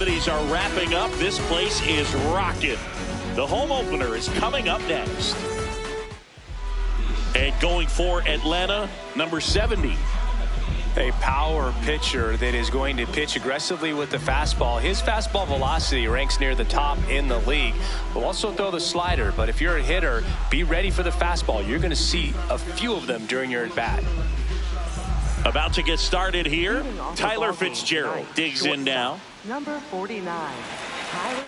These are wrapping up. This place is rocking. The home opener is coming up next. And going for Atlanta, number 70. A power pitcher that is going to pitch aggressively with the fastball. His fastball velocity ranks near the top in the league. Will also throw the slider, but if you're a hitter, be ready for the fastball. You're going to see a few of them during your at-bat. About to get started here. Tyler Fitzgerald digs in now. Number 49, Tyler.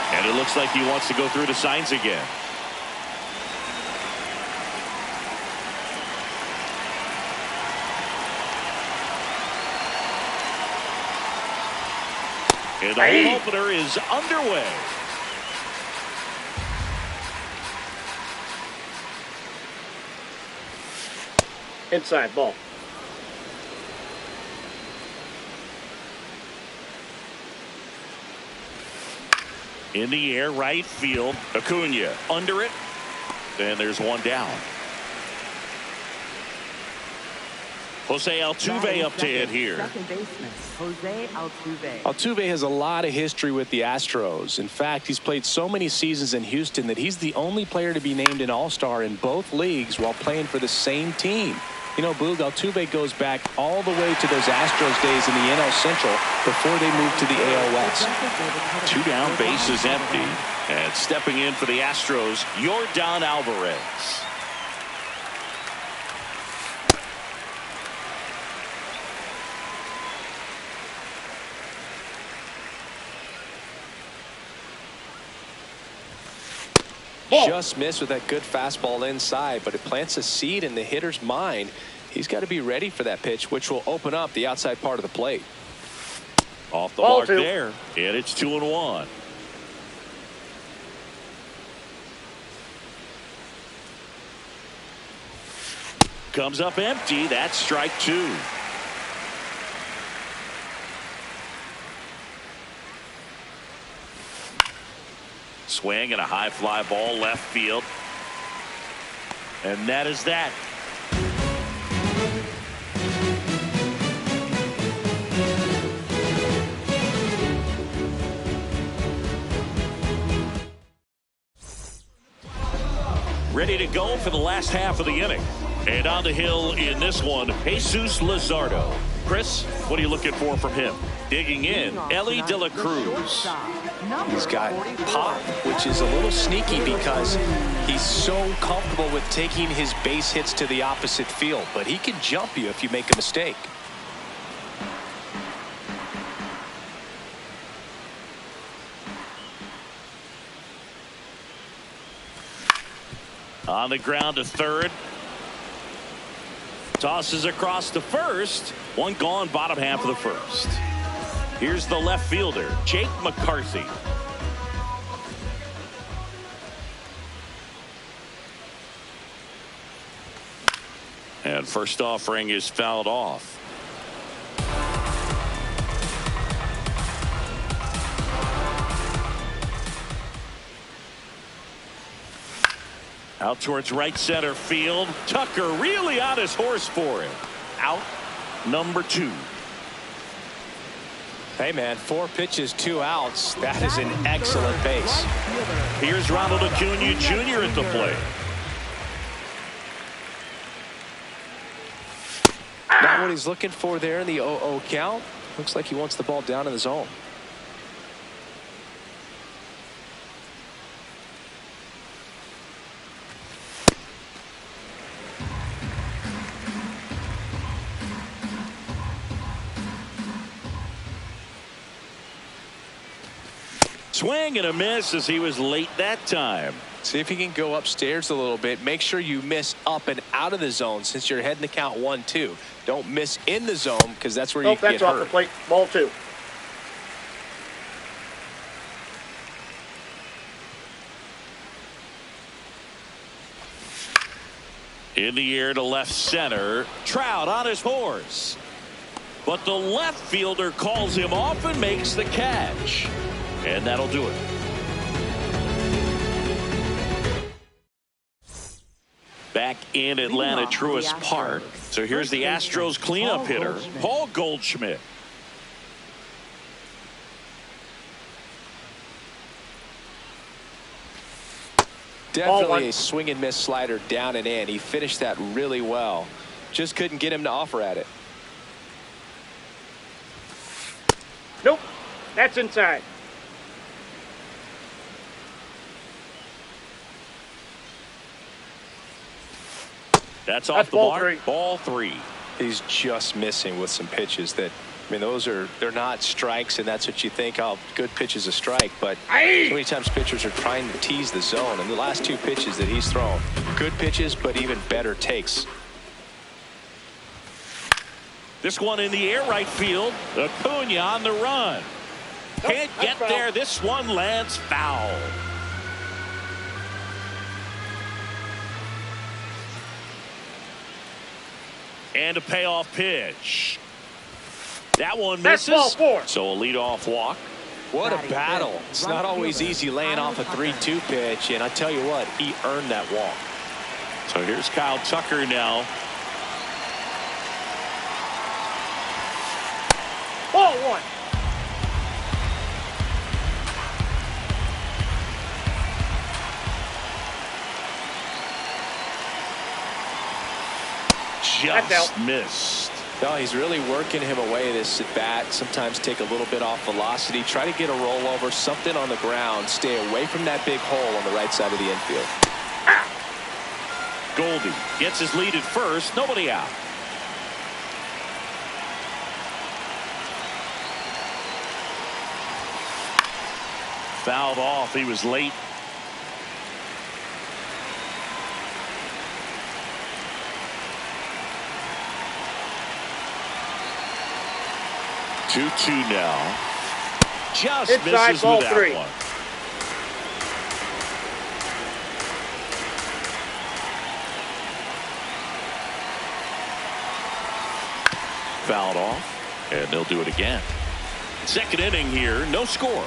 And it looks like he wants to go through the signs again. And the home opener is underway. Inside ball. In the air, right field. Acuna under it. And there's one down. Jose Altuve up to hit here. Second baseman, Jose Altuve. Altuve has a lot of history with the Astros. In fact, he's played so many seasons in Houston that he's the only player to be named an All-Star in both leagues while playing for the same team. You know, Boog, Altuve goes back all the way to those Astros days in the NL Central before they moved to the AL West. Two down, bases empty. And stepping in for the Astros, Yordan Alvarez. Just missed with that good fastball inside, but it plants a seed in the hitter's mind. He's got to be ready for that pitch, which will open up the outside part of the plate. Off the mark there, and it's 2-1. Comes up empty. That's strike two. Swing and a high fly ball left field. And that is that. Ready to go for the last half of the inning. And on the hill in this one, Jesus Luzardo. Chris, what are you looking for from him? Digging in, Elly De La Cruz. He's got pop, which is a little sneaky because he's so comfortable with taking his base hits to the opposite field, but he can jump you if you make a mistake. On the ground to third. Tosses across to first. One gone, bottom half of the first. Here's the left fielder, Jake McCarthy. And first offering is fouled off. Out towards right center field. Tucker really on his horse for him. Out number 2. Hey, man, 4 pitches, 2 outs. That is an excellent base. Here's Ronald Acuna Jr. at the plate. Not what he's looking for there in the 0-0 count. Looks like he wants the ball down in the zone. Swing and a miss as he was late that time. See if he can go upstairs a little bit. Make sure you miss up and out of the zone since you're heading the count 1-2. Don't miss in the zone because that's where you can get that's off hurt. the plate. Ball 2. In the air to left center. Trout on his horse. But the left fielder calls him off and makes the catch. And that'll do it. Back in Atlanta Truist Park. So here's the Astros cleanup hitter, Paul Goldschmidt. Definitely a swing and miss slider down and in. He finished that really well. Just couldn't get him to offer at it. Nope. That's inside. That's off the ball mark. 3. Ball 3. He's just missing with some pitches that, I mean, they're not strikes, and that's what you think, oh, good pitch is a strike. But so many times pitchers are trying to tease the zone. And the last 2 pitches that he's thrown, good pitches, but even better takes. This one in the air right field. Acuna on the run. Can't get there. This one lands foul. And a payoff pitch. That one misses. That's ball 4. So a leadoff walk. What a battle. It's not always easy laying off a 3-2 pitch, and I tell you what, he earned that walk. So here's Kyle Tucker now. Ball 1. Just missed. No, he's really working him away this at bat. Sometimes take a little bit off velocity. Try to get a rollover, something on the ground. Stay away from that big hole on the right side of the infield. Goldie gets his lead at first. Nobody out. Fouled off. He was late. Two now. Just inside, misses ball with that 3. one. Fouled off, and they'll do it again. Second inning here, no score.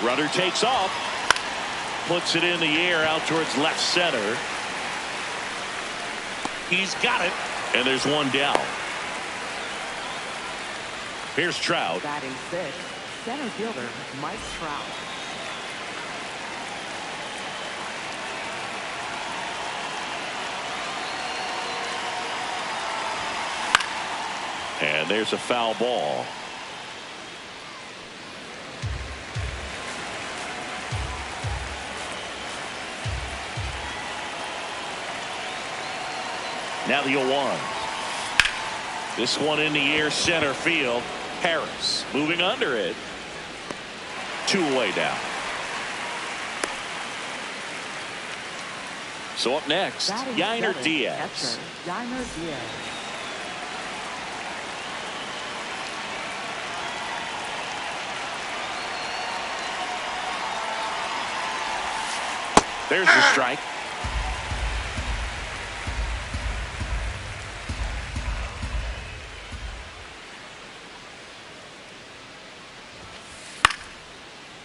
Runner takes off, puts it in the air out towards left center. He's got it, and there's one down. Here's Trout. Batting 6th, center fielder Mike Trout. And there's a foul ball. Now the 0-1. This one in the air center field. Harris moving under it. 2 away now. So up next, Yainer Diaz. Yainer Diaz. There's the strike.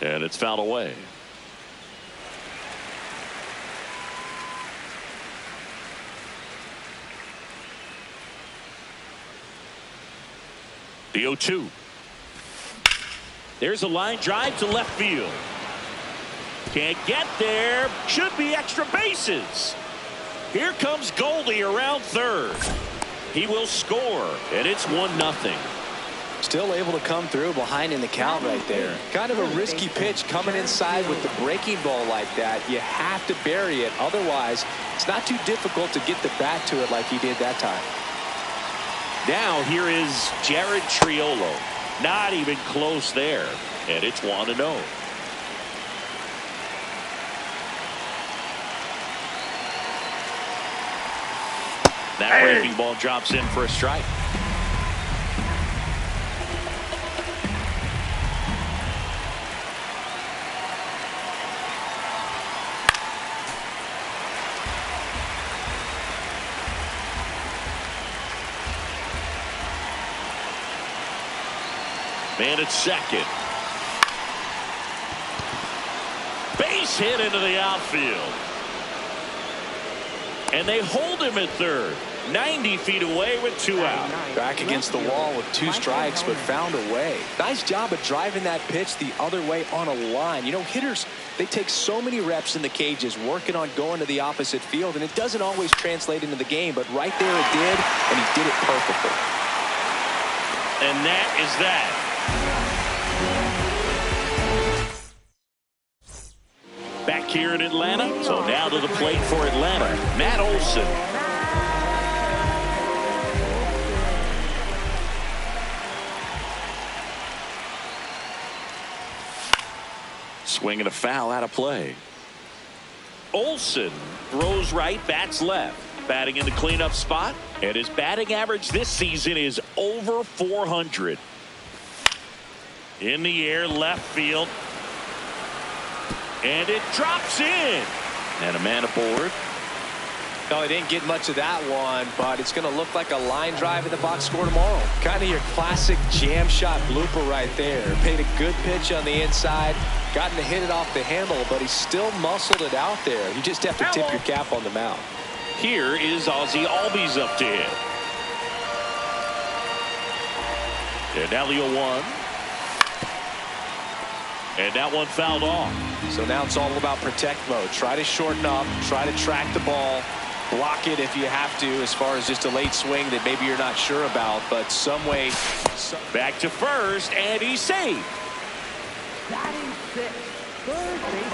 And it's fouled away. The 0-2. There's a line drive to left field. Can't get there. Should be extra bases. Here comes Goldie around third. He will score, and it's 1-0. Still able to come through behind in the count right there. Kind of a risky pitch coming inside with the breaking ball like that. You have to bury it. Otherwise, it's not too difficult to get the bat to it like he did that time. Now here is Jared Triolo. Not even close there. And it's 1-0. That breaking ball drops in for a strike. Man at second. Base hit into the outfield. And they hold him at third. 90 feet away with 2 out. Back against the wall with 2 strikes, but found a way. Nice job of driving that pitch the other way on a line. You know, hitters, they take so many reps in the cages working on going to the opposite field, and it doesn't always translate into the game, but right there it did, and he did it perfectly. And that is that. Back here in Atlanta. So now to the plate for Atlanta, Matt Olson. Swinging a foul out of play. Olson throws right, bats left. Batting in the cleanup spot. And his batting average this season is over 400. In the air, left field. And it drops in. And a man aboard. No, he didn't get much of that one, but it's going to look like a line drive in the box score tomorrow. Kind of your classic jam shot blooper right there. Paid a good pitch on the inside. Gotten to hit it off the handle, but he still muscled it out there. You just have to tip your cap on the mound. Here is Ozzie Albies up to hit. And now the 0-1. And that one fouled off. So now it's all about protect mode. Try to shorten up. Try to track the ball. Block it if you have to, as far as just a late swing that maybe you're not sure about. But some way. Back to first, and he's safe.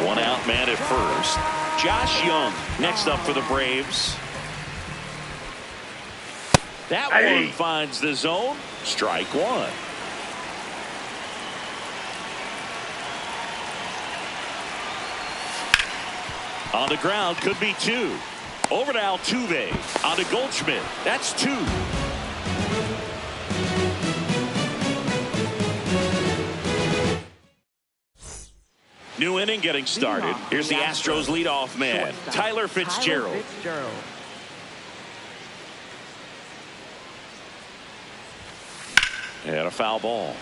1 out, man at first. Josh Young next up for the Braves. That one finds the zone. Strike 1. On the ground, could be 2. Over to Altuve. On to Goldschmidt. That's 2. New inning getting started. Here's the Astros leadoff man, Tyler Fitzgerald. And a foul ball.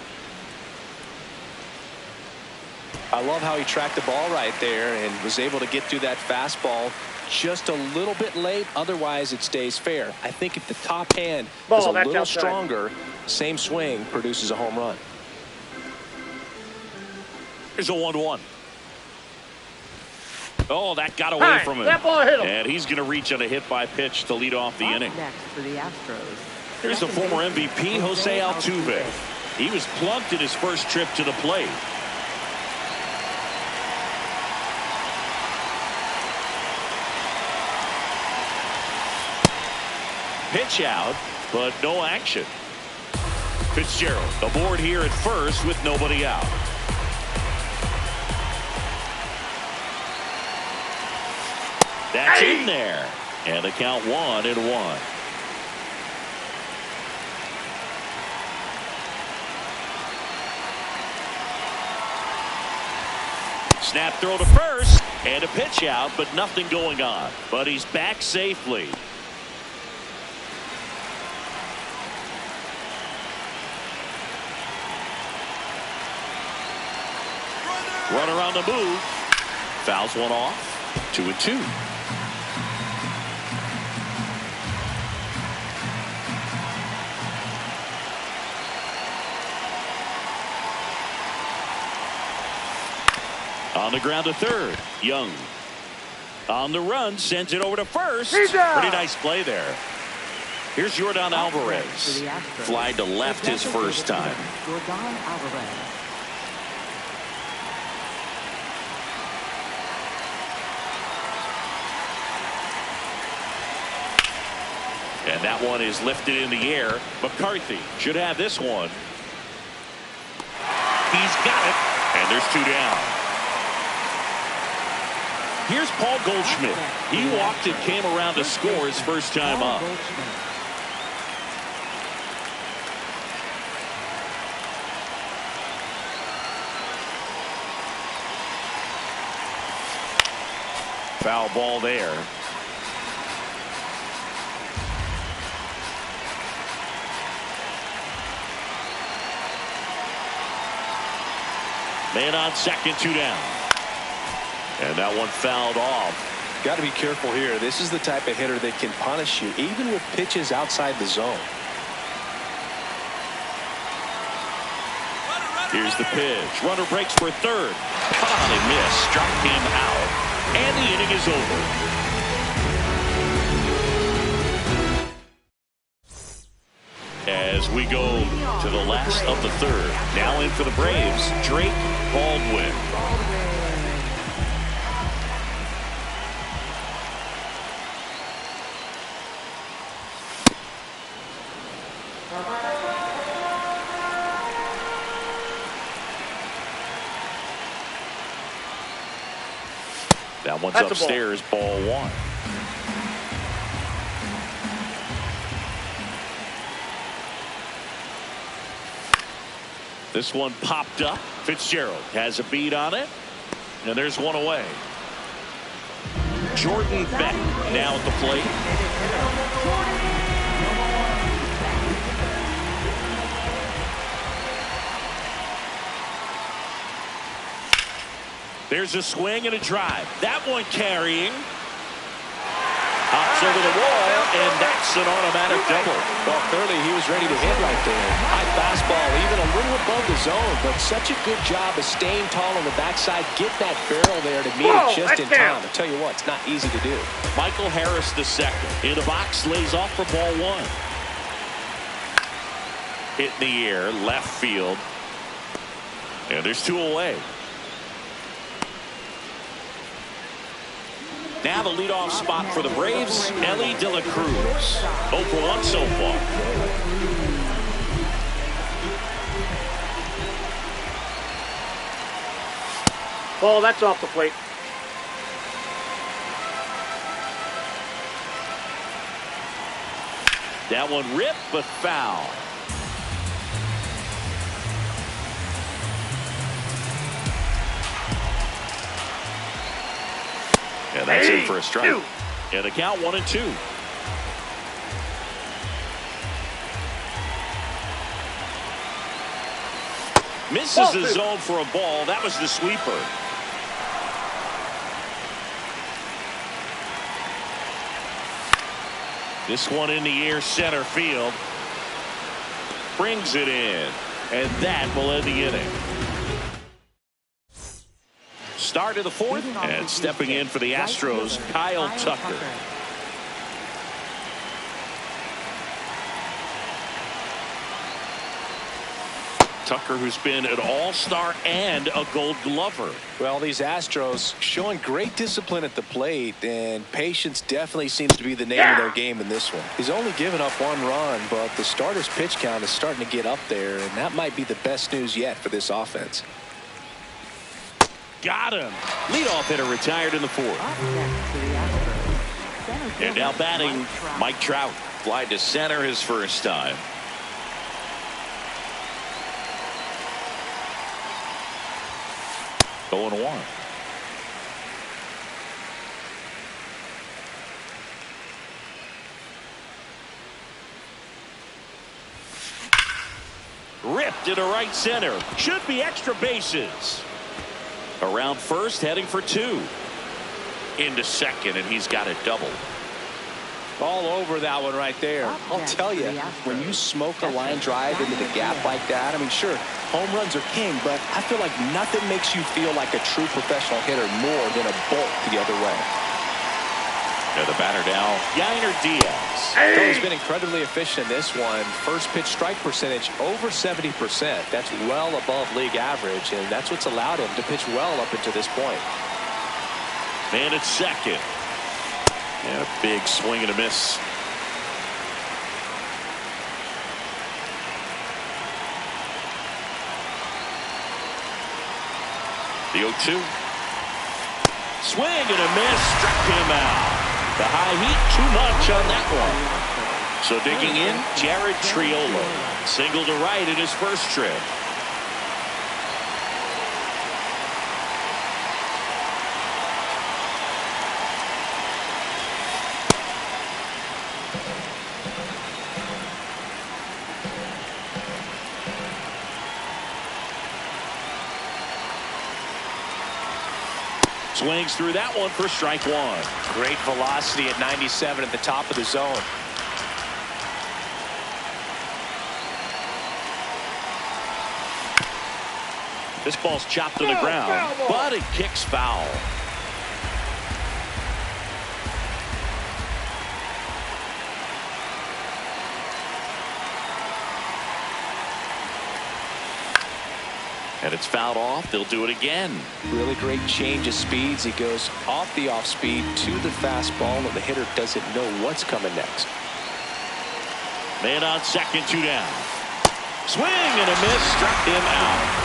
I love how he tracked the ball right there and was able to get through that fastball just a little bit late. Otherwise, it stays fair. I think if the top hand is a little stronger, same swing produces a home run. Here's a 1-1. Oh, that got away from him. That ball hit him. And he's going to reach on a hit by pitch to lead off the inning. Next for the Astros. Here's the former MVP, Jose Altuve. He was plunked in his first trip to the plate. Pitch out, but no action. Fitzgerald aboard here at first with nobody out. That's in there. And the count 1-1. snap throw to first and a pitch out, but nothing going on. But he's back safely. Runner on the move. Fouls one off. 2-2. On the ground to third. Young. On the run. Sends it over to first. Pretty nice play there. Here's Jordan Alvarez. Fly to left his first time. Jordan Alvarez. And that one is lifted in the air. McCarthy should have this one. He's got it. And there's 2 down. Here's Paul Goldschmidt. He walked and came around to score his first time up. Foul ball there. Man on second, 2 down. And that one fouled off. Got to be careful here. This is the type of hitter that can punish you even with pitches outside the zone. Here's the pitch. Runner breaks for third. On and missed. Struck him out. And the inning is over. As we go to the last of the third. Now in for the Braves, Drake Baldwin. That one's upstairs, ball 1. This one popped up. Fitzgerald has a beat on it. And there's one away. Jordan Beck now at the plate. There's a swing and a drive. That one carrying. Hops over the wall, and that's an automatic double. Well, clearly he was ready to hit right there. High fastball, even a little above the zone, but such a good job of staying tall on the backside, get that barrel there to meet it just in time. I'll tell you what, it's not easy to do. Michael Harris the second. In the box, lays off for ball 1. Hit in the air, left field. And there's 2 away. Now the leadoff spot for the Braves, Elly De La Cruz. 0 for 1 so far. Ball, that's off the plate. That one ripped, but foul. And that's in for a strike. And the count 1-2. Misses the zone for a ball. That was the sweeper. This one in the air, center field. Brings it in. And that will end the inning. Start of the 4th, and stepping in for the Astros, Kyle Tucker. Tucker, who's been an all-star and a Gold Glover. Well, these Astros showing great discipline at the plate, and patience definitely seems to be the name of their game in this one. He's only given up 1 run, but the starter's pitch count is starting to get up there, and that might be the best news yet for this offense. Got him. Leadoff hitter retired in the 4th. And now batting, Mike Trout. Fly to center his first time. Going 1. Ripped into right center. Should be extra bases. Around first, heading for two. Into second, and he's got it double. All over that one right there. I'll tell you, when you smoke a line drive into the gap like that, I mean, sure, home runs are king, but I feel like nothing makes you feel like a true professional hitter more than a bolt the other way. Yeah, the batter now, Yainer Diaz. He's been incredibly efficient in this one. First pitch strike percentage over 70%. That's well above league average, and that's what's allowed him to pitch well up until this point. Man at second. And a big swing and a miss. The 0-2. Swing and a miss. Struck him out. The high heat, too much on that one. So digging in, Jared Triolo. Single to right in his first trip. Swings through that one for strike one. Great velocity at 97 at the top of the zone. This ball's chopped to the ground, but it kicks foul. And it's fouled off. They'll do it again. Really great change of speeds. He goes off the off speed to the fastball, and the hitter doesn't know what's coming next. Man on second, two down. Swing and a miss. Struck him out.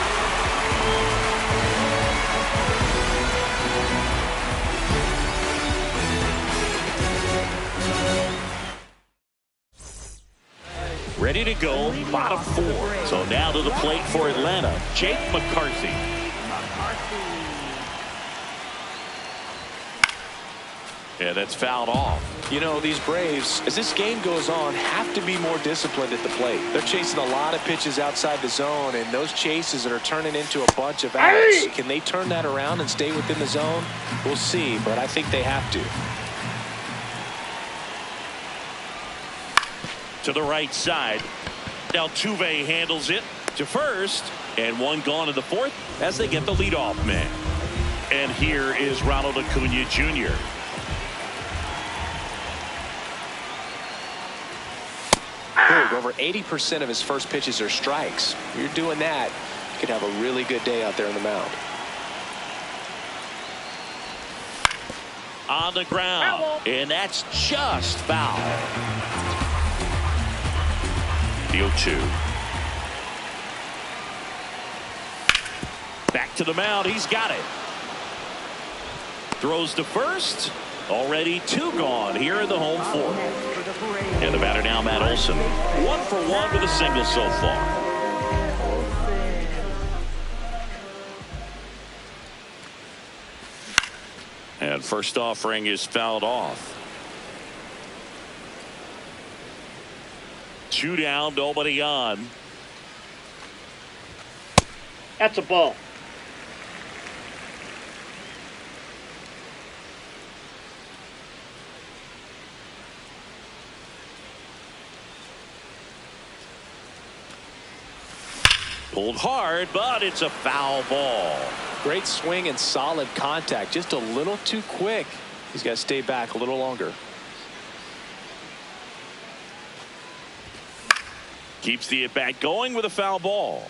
Ready to go, bottom four. So now to the plate for Atlanta, Jake McCarthy. Yeah, that's fouled off. You know, these Braves, as this game goes on, have to be more disciplined at the plate. They're chasing a lot of pitches outside the zone, and those chases are turning into a bunch of outs. Can they turn that around and stay within the zone? We'll see, but I think they have to. To the right side. Altuve handles it to first, and one gone in the fourth as they get the leadoff man. And here is Ronald Acuna Jr. Over 80% of his first pitches are strikes. If you're doing that, you could have a really good day out there on the mound. On the ground, and that's just foul. The 0-2. Back to the mound. He's got it. Throws to first. Already two gone here in the home fourth. And the batter now, Matt Olson. 1 for 1 with a single so far. And first offering is fouled off. 2 down, nobody on. That's a ball. Pulled hard, but it's a foul ball. Great swing and solid contact. Just a little too quick. He's got to stay back a little longer. Keeps the at-bat going with a foul ball.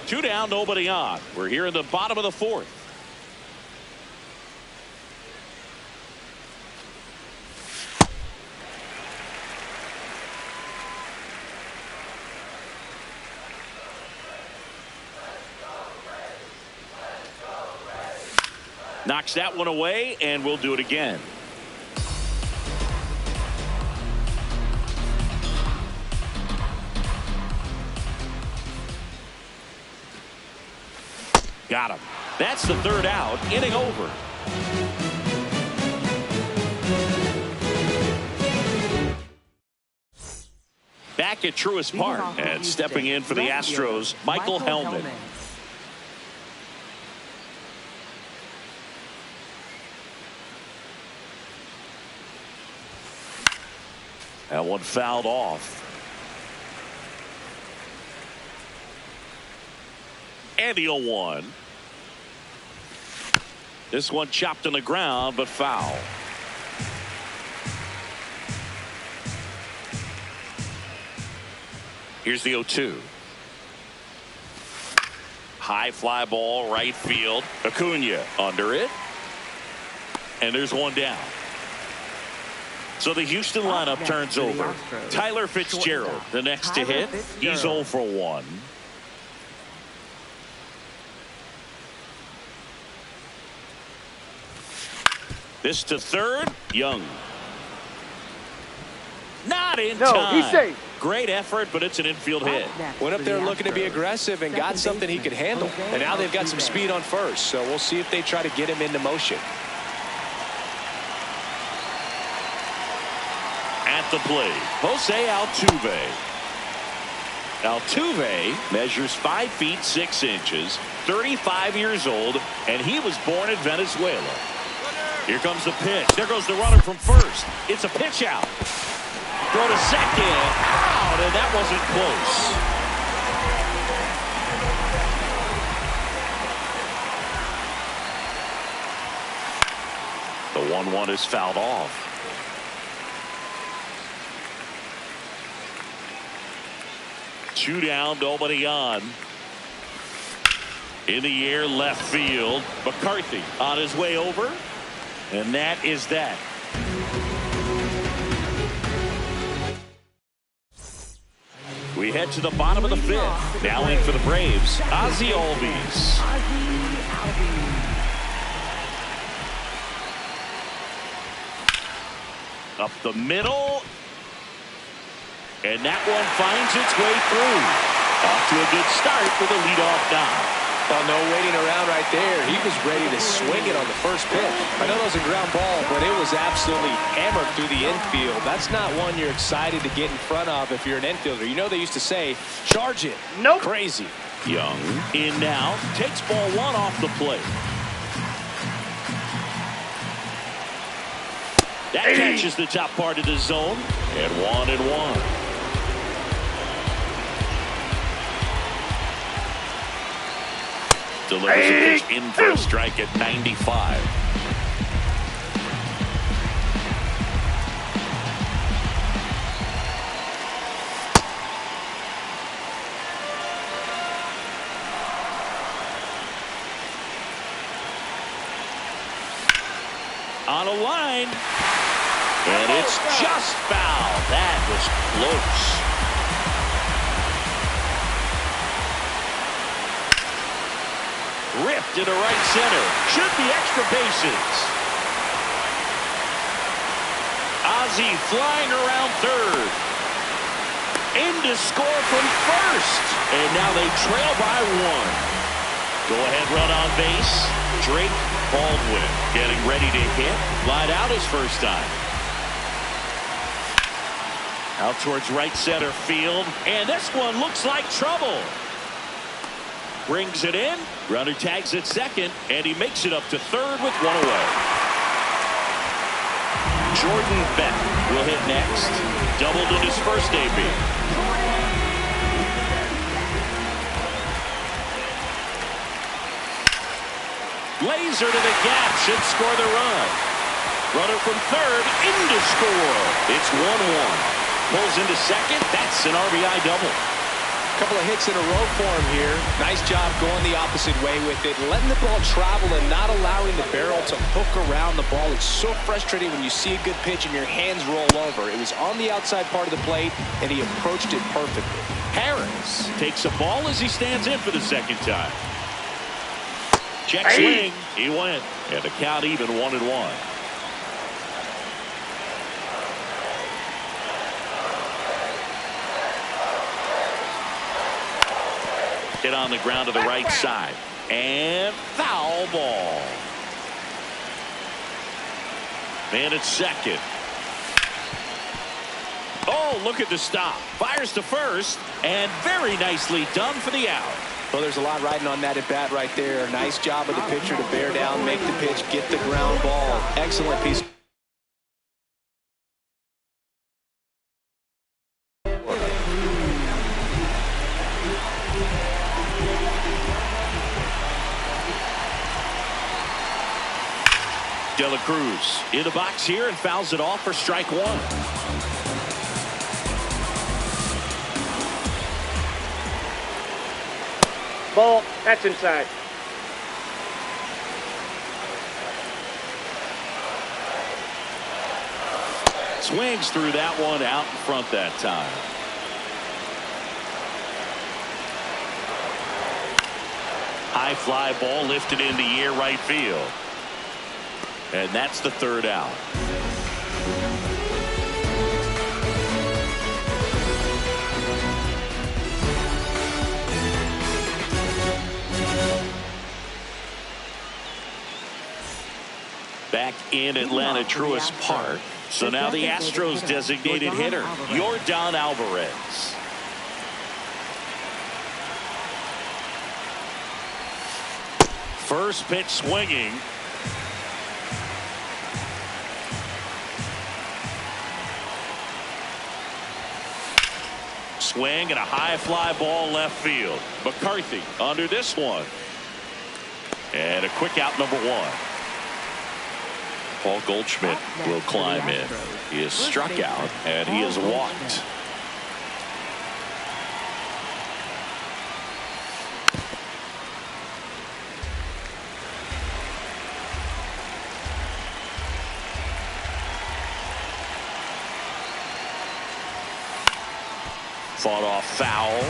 2 down, nobody on. We're here in the bottom of the fourth. Knocks that one away, and we'll do it again. Got him. That's the third out. Inning over. Back back at Truist Park. And stepping in for the Astros, Michael Hellman. That one fouled off. And the 0-1. This one chopped on the ground, but foul. Here's the 0-2. High fly ball, right field. Acuna under it. And there's one down. So the Houston lineup turns over. Tyler Fitzgerald, the next to hit. He's 0 for 1. This to third. Young. Not in time. He's safe. Great effort, but it's an infield hit. Went up there looking to be aggressive and got something he could handle. And now they've got some speed on first. So we'll see if they try to get him into motion. At the plate, Jose Altuve. Altuve measures 5 feet 6 inches, 35 years old, and he was born in Venezuela. Here comes the pitch. There goes the runner from first. It's a pitch out. Throw to second. Out, and that wasn't close. The 1-1 is fouled off. Two down, nobody on. In the air, left field. McCarthy on his way over. And that is that. We head to the bottom of the 5th. Now in for the Braves, Ozzie Albies. Up the middle. And that one finds its way through. Off to a good start for the leadoff guy. Well, no waiting around right there. He was ready to swing it on the first pitch. I know that was a ground ball, but it was absolutely hammered through the infield. That's not one you're excited to get in front of if you're an infielder. You know they used to say, charge it. Nope. Crazy. Young in now. Takes ball 1 off the plate. That catches the top part of the zone. And 1-1. Delivers a pitch in for a strike at 95. On a line. And it's just foul. That was close. Ripped into right center. Should be extra bases. Ozzie flying around third. In to score from first. And now they trail by 1. Go ahead run on base. Drake Baldwin getting ready to hit. Light out his first time. Out towards right center field. And this one looks like trouble. Brings it in. Runner tags at second. And he makes it up to third with 1 away. Jordan Beck will hit next. Doubled in his first debut. Laser to the gap. Should score the run. Runner from third. In to score. It's 1-1. Pulls into second. That's an RBI double. Couple of hits in a row for him here. Nice job going the opposite way with it. Letting the ball travel and not allowing the barrel to hook around the ball. It's so frustrating when you see a good pitch and your hands roll over. It was on the outside part of the plate, and he approached it perfectly. Harris takes a ball as he stands in for the second time. Check swing. He went. And the count even 1-1. Hit on the ground to the right side. And foul ball. Man at second. Oh, Oh, look at the stop. Fires to first, and very nicely done for the out. Well, there's a lot riding on that at bat right there. Nice job of the pitcher to bear down, make the pitch, get the ground ball. Excellent piece. De La Cruz in the box here and fouls it off for strike one. Ball. That's inside. Swings through that one out in front that time. High fly ball lifted in the air right field. And that's the third out. Back in Atlanta Truist Park. So now the Astros designated hitter, Yordan Alvarez. First pitch swinging. Swing and a high fly ball left field. McCarthy under this one. And a quick out, number one. Paul Goldschmidt will climb in. He is struck out and he is walked. Fought off foul.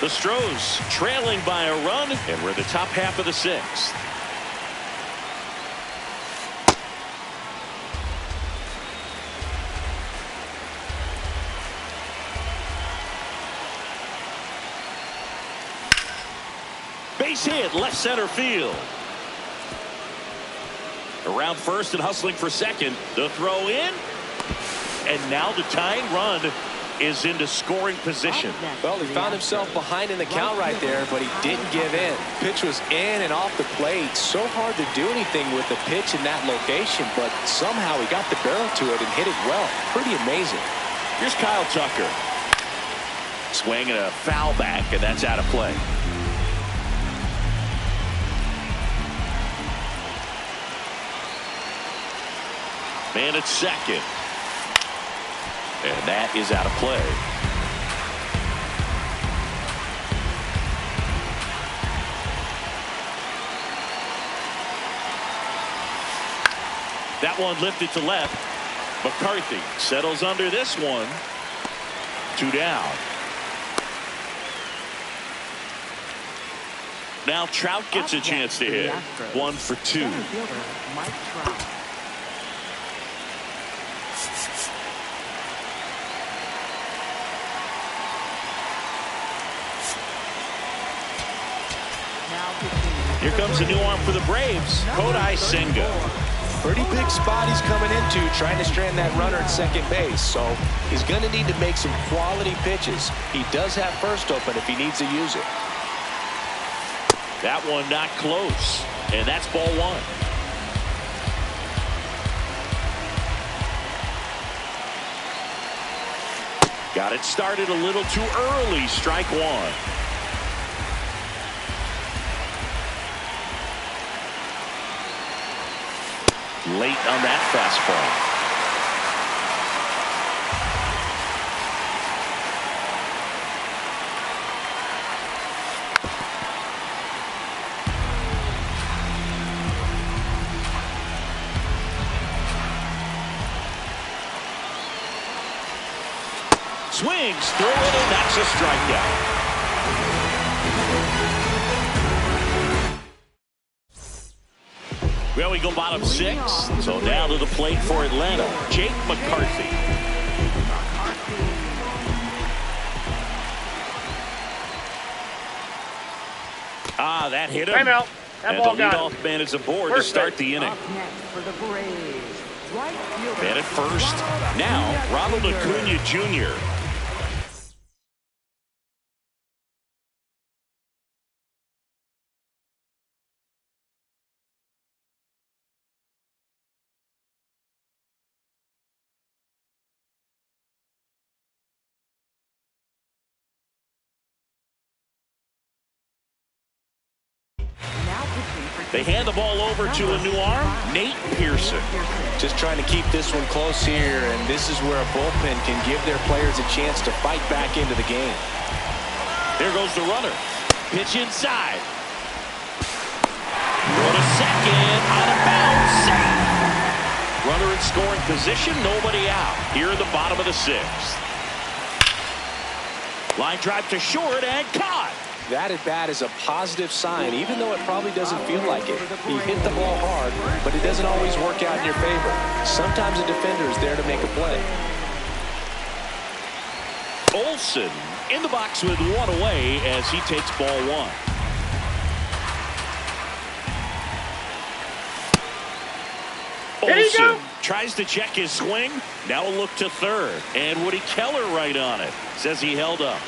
The Stros trailing by a run, and we're in the top half of the sixth. Base hit, left center field. Around first and hustling for second. The throw in, and now the tying run is into scoring position. Well, he found himself behind in the count right there, but he didn't give in. Pitch was in and off the plate. So hard to do anything with the pitch in that location, but somehow he got the barrel to it and hit it well. Pretty amazing. Here's Kyle Tucker. Swing and a foul back, and that's out of play. Man at second. And that is out of play. That one lifted to left. McCarthy settles under this one. 2 down. Now Trout gets a chance to hit. 1 for 2. Here comes a new arm for the Braves, Kodai Senga. Pretty big spot he's coming into, trying to strand that runner at second base. So he's going to need to make some quality pitches. He does have first open if he needs to use it. That one not close, and that's ball one. Got it started a little too early, strike one. Late on that fastball. Swings through it, and that's a strikeout. Well, we go bottom 6. So now to the plate for Atlanta, Jake McCarthy. That hit him. Timeout. That ball and the got leadoff man is aboard to start the inning. Up next for the Braves, Man at first. Now, Ronald Acuna Jr. They hand the ball over to a new arm, Nate Pearson. Just trying to keep this one close here, and this is where a bullpen can give their players a chance to fight back into the game. There goes the runner. Pitch inside. Throw to second. Out of bounds. Safe. Runner in scoring position. Nobody out. Here in the bottom of the sixth. Line drive to short and caught. That at bat is a positive sign, even though it probably doesn't feel like it. He hit the ball hard, but it doesn't always work out in your favor. Sometimes a defender is there to make a play. Olson in the box with one away as he takes ball one. Olson tries to check his swing. Now a look to third. And Woody Keller right on it. Says he held up.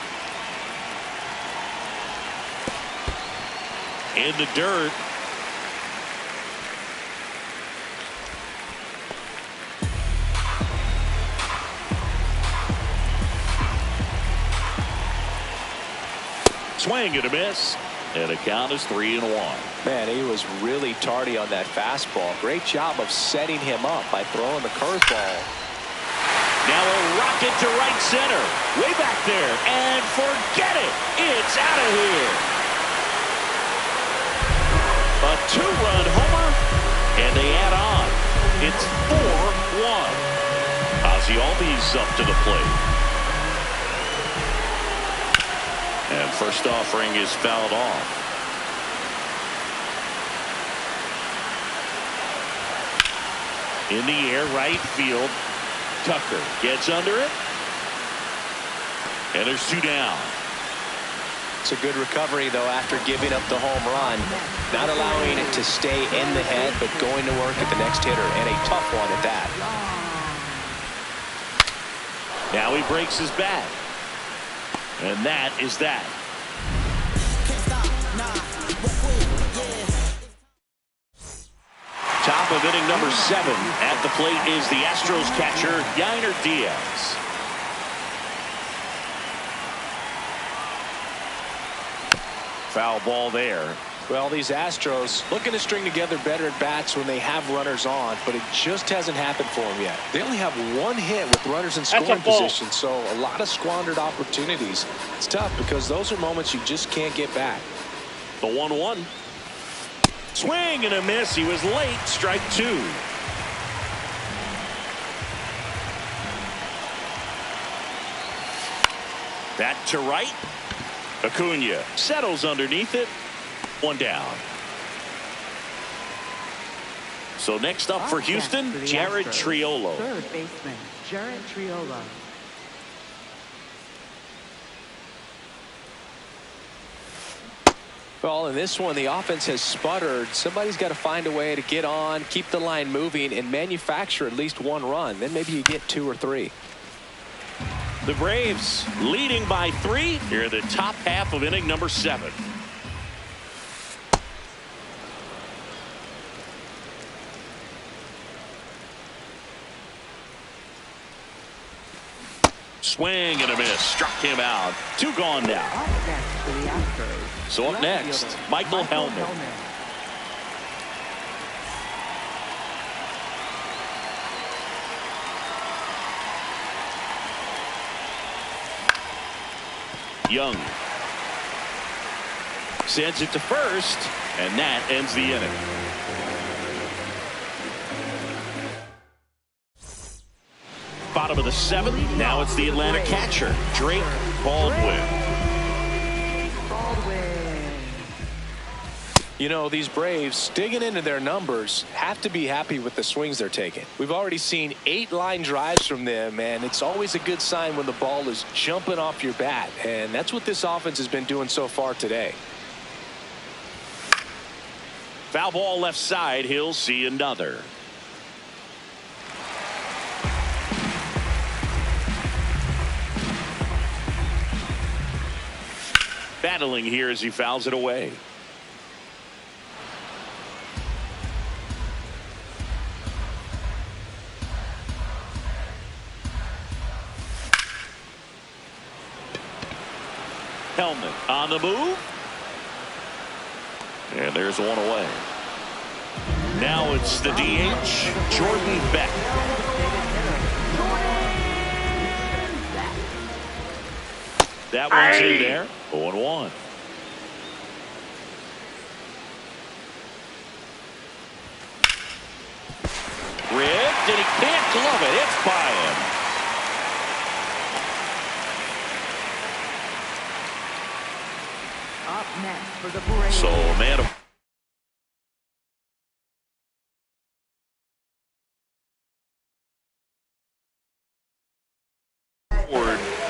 In the dirt. Swing and a miss. And the count is 3-1. Man, he was really tardy on that fastball. Great job of setting him up by throwing the curveball. Now a rocket to right center. Way back there. And forget it. It's out of here. A two-run homer. And they add on. It's 4-1. Ozzie Albies up to the plate. And first offering is fouled off. In the air, right field. Tucker gets under it. And there's two down. It's a good recovery, though, after giving up the home run. Not allowing it to stay in the head, but going to work at the next hitter. And a tough one at that. Now he breaks his bat. And that is that. Top of inning number 7. At the plate is the Astros catcher, Yainer Diaz. Foul ball there. Well, these Astros looking to string together better at bats when they have runners on, but it just hasn't happened for them yet. They only have one hit with runners in scoring position, so a lot of squandered opportunities. It's tough because those are moments you just can't get back. The 1-1. Swing and a miss. He was late. Strike 2. That to right. Acuna settles underneath it. One down. So next up for Houston, Jared Triolo. Third baseman, Jared Triolo. Well, in this one, the offense has sputtered. Somebody's got to find a way to get on, keep the line moving, and manufacture at least one run. Then maybe you get 2 or 3. The Braves leading by 3 here in the top half of inning number 7. Swing and a miss. Struck him out. 2 gone now. Up next for the Astros. So up next, Michael Hellman. Young sends it to first, and that ends the inning. Bottom of the 7th. Now it's the Atlanta catcher, Drake Baldwin. You know, these Braves, digging into their numbers, have to be happy with the swings they're taking. We've already seen 8 line drives from them, and it's always a good sign when the ball is jumping off your bat. And that's what this offense has been doing so far today. Foul ball left side. He'll see another. battling here as he fouls it away. Helmet on the move. And there's one away. Now it's the DH, Jordan Beck. That one's in there. 0-1. Ripped, and he can't glove it. It's by him. Up next for the Braves. So, man of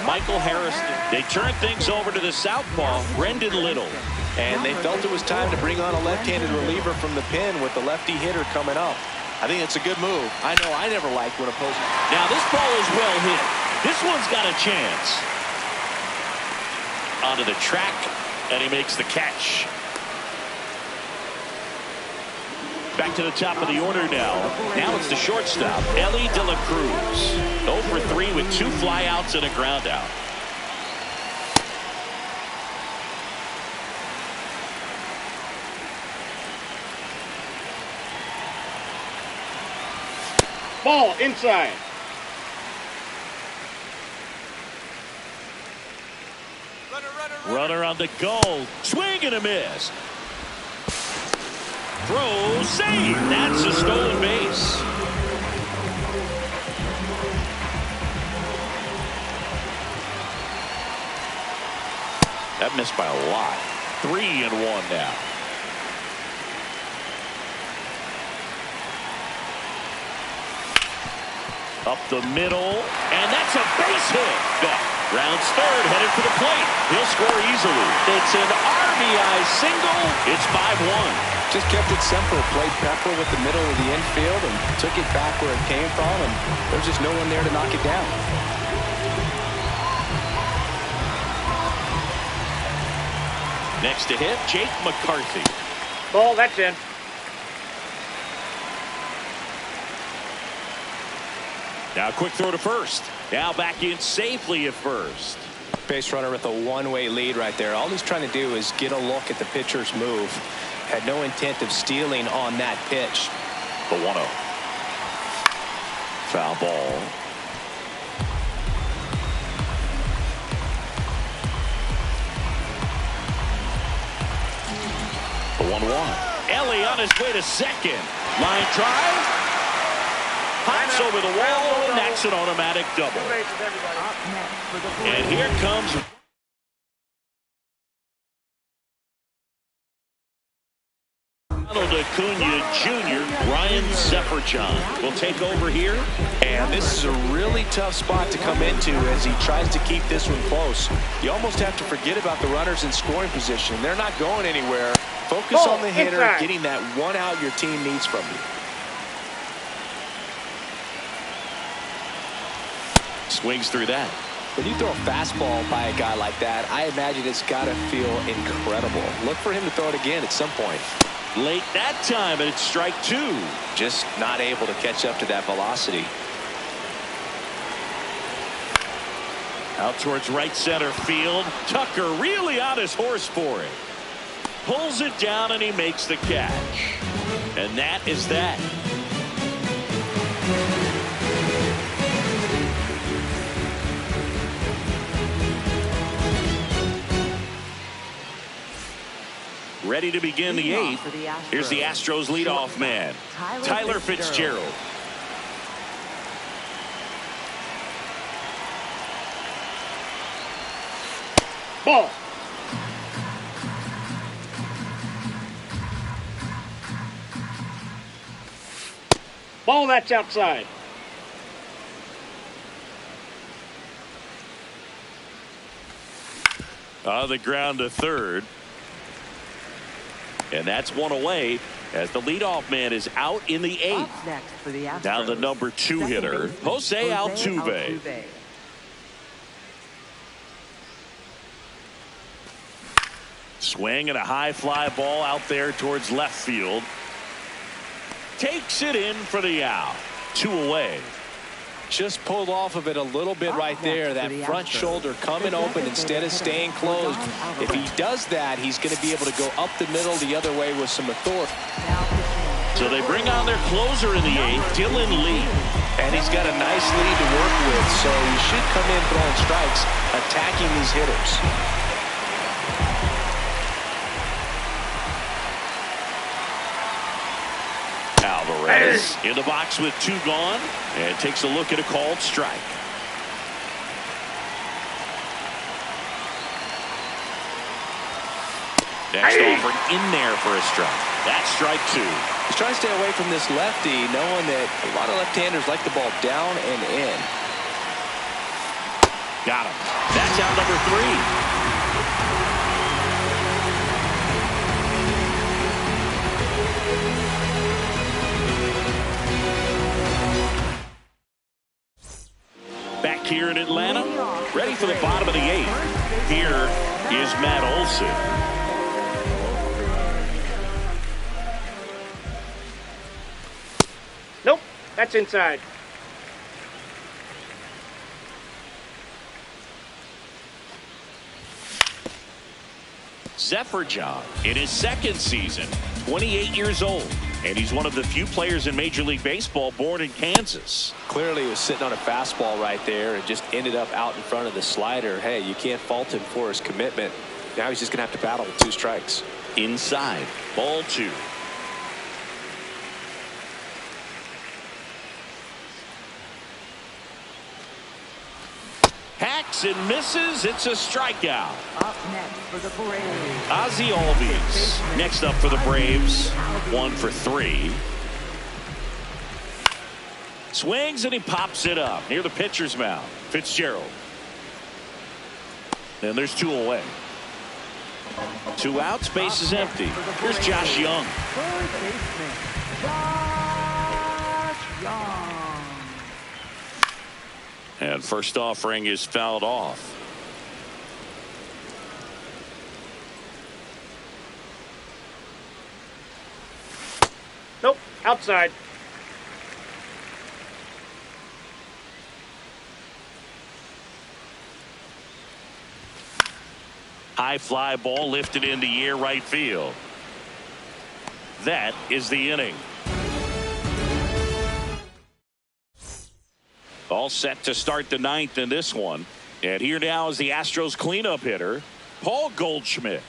Michael Harrison. They turn things over to the southpaw, Brendan Little. And they felt it was time to bring on a left-handed reliever from the pen with the lefty hitter coming up. I think it's a good move. I know I never liked when opposing. Now this ball is well hit. This one's got a chance. Onto the track, and he makes the catch. Back to the top of the order now. Now it's the shortstop, Elly De La Cruz. 0 for 3 with 2 flyouts and a ground out. Ball inside. Runner on the goal. Swing and a miss. Throw, save. That's a stolen base. That missed by a lot. 3-1 now. Up the middle, and that's a base hit. Beck rounds third, headed for the plate. He'll score easily. It's an RBI single. It's 5-1. Just kept it simple. Played Pepper with the middle of the infield and took it back where it came from, and there's just no one there to knock it down. Next to hit, Jake McCarthy. Ball, that's in. Now a quick throw to first. Now back in safely at first. Base runner with a one-way lead right there. All he's trying to do is get a look at the pitcher's move. Had no intent of stealing on that pitch. The 1-0. Foul ball. The 1-1. Elly on his way to second. Line drive. Pops over the wall, and that's an automatic double. Up next for the Braves. And here comes Ronald Acuna Jr. Ryan Seferian will take over here. And this is a really tough spot to come into as he tries to keep this one close. You almost have to forget about the runners in scoring position. They're not going anywhere. Focus on the hitter, getting that one out your team needs from you. Swings through that. When you throw a fastball by a guy like that, I imagine it's got to feel incredible. Look for him to throw it again at some point. Late that time, and it's strike 2. Just not able to catch up to that velocity. Out towards right center field. Tucker really on his horse for it. Pulls it down, and he makes the catch. And that is that. Ready to begin the 8th. Here's the Astros leadoff man, Tyler Fitzgerald. Ball. Ball, that's outside. On the ground to third. And that's one away as the leadoff man is out in the 8th. Up next for the Astros. Now the number 2 hitter, Jose Altuve. Swing and a high fly ball out there towards left field. Takes it in for the out. 2 away. Just pulled off of it a little bit right there. That front shoulder coming open instead of staying closed. If he does that, he's going to be able to go up the middle the other way with some authority. So they bring on their closer in the 8th, Dylan Lee. And he's got a nice lead to work with, so he should come in throwing strikes, attacking these hitters. Alvarez in the box with 2 gone and takes a look at a called strike. Next offering in there for a strike. That's strike 2. He's trying to stay away from this lefty, knowing that a lot of left-handers like the ball down and in. Got him. That's out number 3. Back here in Atlanta, ready for the bottom of the 8th. Here is Matt Olson. Nope, that's inside. Zephyr John in his 2nd season, 28 years old. And he's one of the few players in Major League Baseball born in Kansas. Clearly he was sitting on a fastball right there and just ended up out in front of the slider. Hey, you can't fault him for his commitment. Now he's just going to have to battle with 2 strikes. Inside, ball 2. Hacks and misses. It's a strikeout. Up next for the Braves. Ozzie Albies next up for the Braves. 1 for 3. Swings and he pops it up near the pitcher's mound. Fitzgerald. And there's 2 away. 2 outs, base is empty. Here's Josh Young. Third baseman, Josh Young. And first offering is fouled off. Nope, outside. High fly ball lifted in the air right field. That is the inning. All set to start the 9th in this one. And here now is the Astros cleanup hitter, Paul Goldschmidt.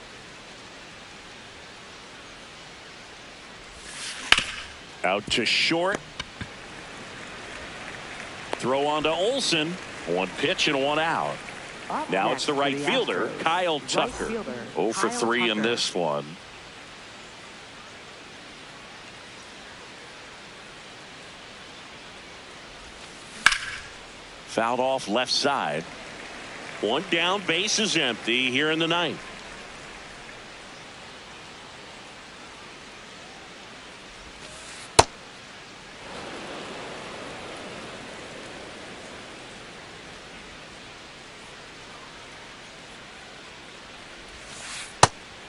Out to short. Throw on to Olson. 1 pitch and 1 out. Now it's the right fielder, Kyle Tucker. 0 for 3 in this one. Fouled off left side. 1 down, base is empty here in the 9th.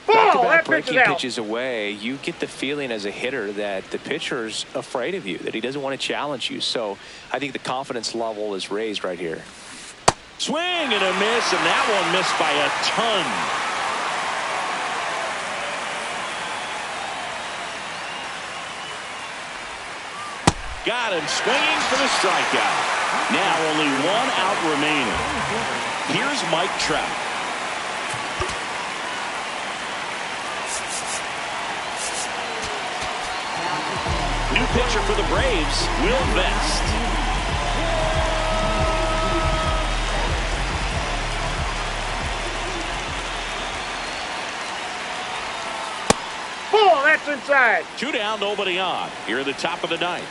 Back-to-back breaking pitches away, you get the feeling as a hitter that the pitcher's afraid of you, that he doesn't want to challenge you. So I think the confidence level is raised right here. Swing and a miss, and that one missed by a ton. Got him swinging for the strikeout. Now only 1 out remaining. Here's Mike Trout. New pitcher for the Braves, Will Vest. Ball, that's inside. 2 down, nobody on. Here at the top of the 9th.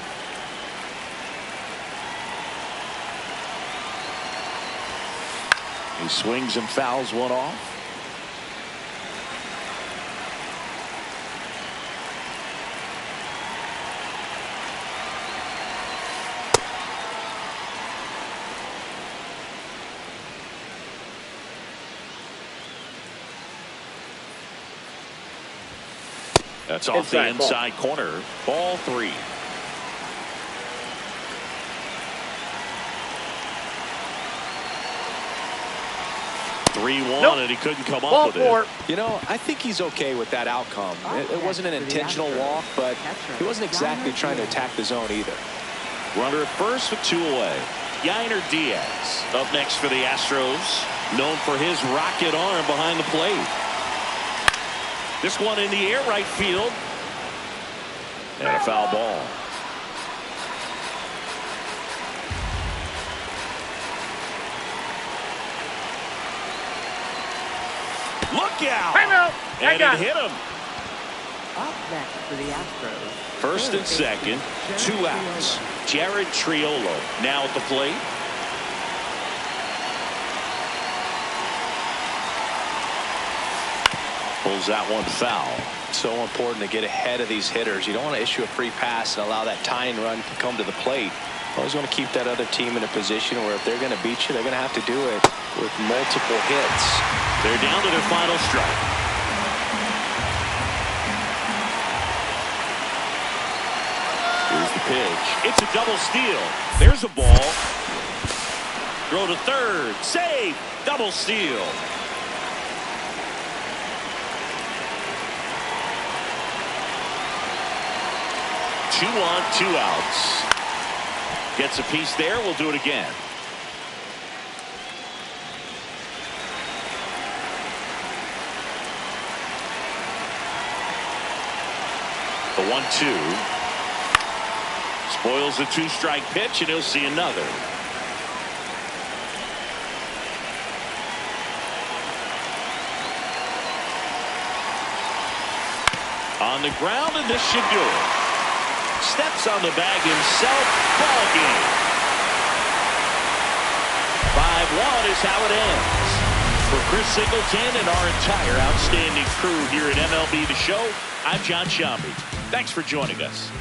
He swings and fouls 1 off. That's off the Inside, ball. inside corner. Ball 3. 3-1, Nope. and he couldn't come Ball up with 4. it. You know, I think he's okay with that outcome. It wasn't an intentional walk, but he wasn't exactly trying to attack the zone either. Runner at first with 2 away. Yainer Diaz up next for the Astros, known for his rocket arm behind the plate. This one in the air, right field, and a foul ball. Look out! Timeout. I And got it hit him. Up next for the Astros. First and second, 2 outs. Jared Triolo now at the plate. Pulls that one foul. So important to get ahead of these hitters. You don't want to issue a free pass and allow that tying run to come to the plate. Always want to keep that other team in a position where if they're going to beat you, they're going to have to do it with multiple hits. They're down to their final strike. Here's the pitch. It's a double steal. There's a ball. Throw to third. Save. Double steal. Two on, 2 outs. Gets a piece there. We'll do it again. The 1-2. Spoils the 2-strike pitch, and he'll see another. On the ground, and this should do it. Steps on the bag himself. Ball game. 5-1 is how it ends. For Chris Singleton and our entire outstanding crew here at MLB The Show, I'm John Sciambi. Thanks for joining us.